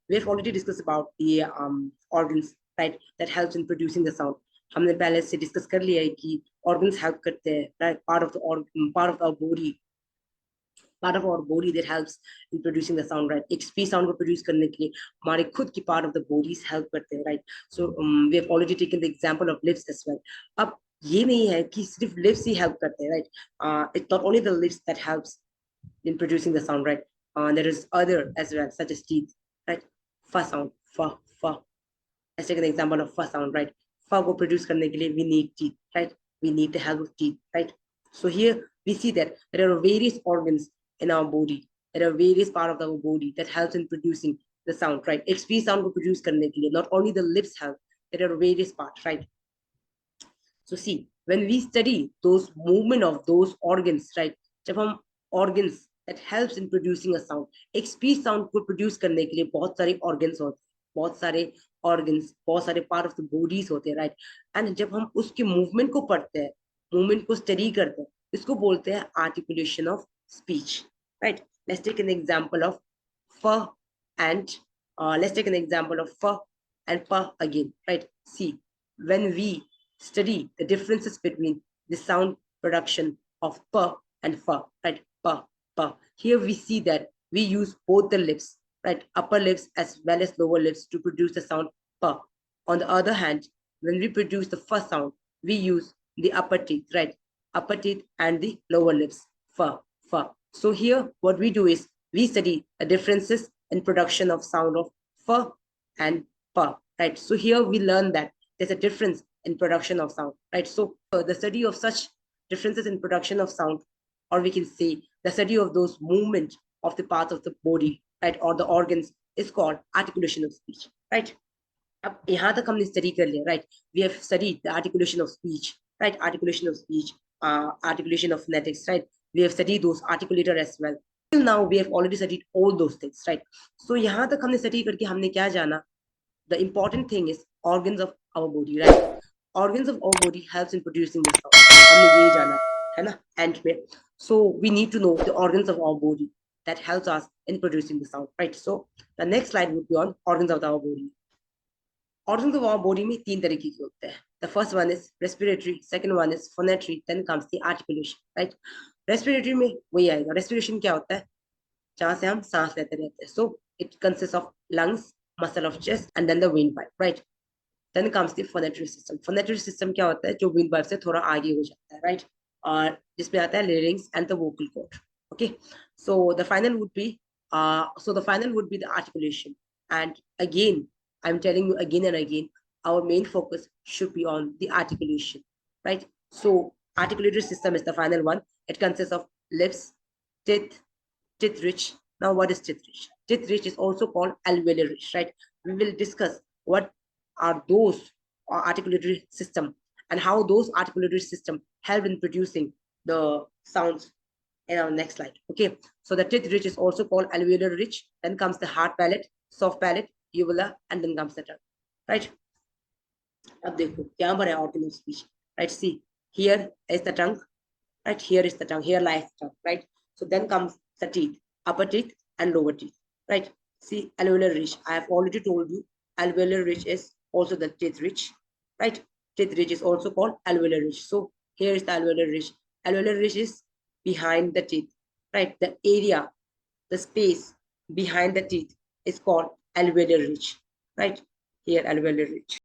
we have already discussed about the organs, right, that helps in producing the sound. हमने पहले से discuss कर लिया है कि organs help करते हैं, right, part of our body that helps in producing the sound, right. एक speech sound को produce करने के लिए हमारे खुद की part of the bodies help करते हैं, right. So we have already taken the example of lips as well. अब ये नहीं है कि सिर्फ lips ही help करते हैं, right. It's not only the lips that helps in producing the sound, right. There is other as well, such as teeth, right. Fa sound, fa, fa. Let's take an example of fa sound, right. Fa को produce करने के लिए we need teeth, right. We need the help of teeth, right. So here we see that there are various organs in our body. There are various parts of our body that helps in producing the sound, right. XP sound को produce करने के लिए not only the lips help, there are various parts, right. So see, when we study those movement of those organs, right, जब हम organs that helps in producing a sound, एक speech sound को produce करने के लिए बहुत सारे organs होते हैं, बहुत सारे organs, बहुत सारे part of the bodies होते हैं, right. And जब हम उसके movement को पढ़ते हैं, movement को study करते हैं, इसको बोलते हैं articulation of speech, right. Let's take an example of f and let's take an example of f and p again, right. See, when we study the differences between the sound production of p and f, right, p, p. Here we see that we use both the lips, right, upper lips as well as lower lips to produce the sound p. On the other hand, when we produce the f sound, we use the upper teeth, right, upper teeth and the lower lips, f, f. So here what we do is we study the differences in production of sound of f and p, right. So here we learn that there's a difference in production of sound, right. So the study of such differences in production of sound, or we can say the study of those movement of the parts of the body, right, or the organs, is called articulation of speech, right. अब यहाँ तक हमने study कर लिया, right. We have studied the articulation of speech, right, articulation of speech, articulation of phonetics, right. We have studied those articulator as well. Till now we have already studied all those things, right. So यहाँ तक हमने study करके हमने क्या जाना? The important thing is organs of our body, right. Organs of our body helps in producing the sound. हमने ये जाना है ना end में. So we need to know the organs of our body that helps us in producing the sound, right. So the next slide would be on organs of our body. Organs of our body में तीन तरीके के होते हैं. The first one is respiratory, second one is phonatory, then comes the articulation, right. Respiratory में वही आएगा. Respiration क्या होता है? जहाँ से हम सांस लेते रहते हैं. So it consists of lungs, muscle of chest, and then the windpipe, right. Then comes the phonatory system. Phonatory system क्या होता है? जो windpipe से थोड़ा आगे हो जाता है, right. और जिसमें आता है larynx and the vocal cord. Okay. So the final would be the articulation. And again, I'm telling you again and again, our main focus should be on the articulation, right. So articulatory system is the final one. It consists of lips, teeth, teeth ridge. Now what is teeth ridge? Teeth ridge is also called alveolar ridge, right. We will discuss what are those articulatory system and how those articulatory system help in producing the sounds in our next slide. Okay, so the teeth ridge is also called alveolar ridge. Then comes the hard palate, soft palate, uvula, and then comes the tongue, right. अब देखो क्या पर है organ of speech, right. See, here is the tongue, right. Here is the tongue, here lies the tongue, right. So then comes the teeth, upper teeth and lower teeth, right. See, alveolar ridge, I have already told you alveolar ridge is also the teeth ridge, right. Teeth ridge is also called alveolar ridge. So here is the alveolar ridge. Alveolar ridge is behind the teeth, right. The area, the space behind the teeth is called alveolar ridge, right. Here alveolar ridge.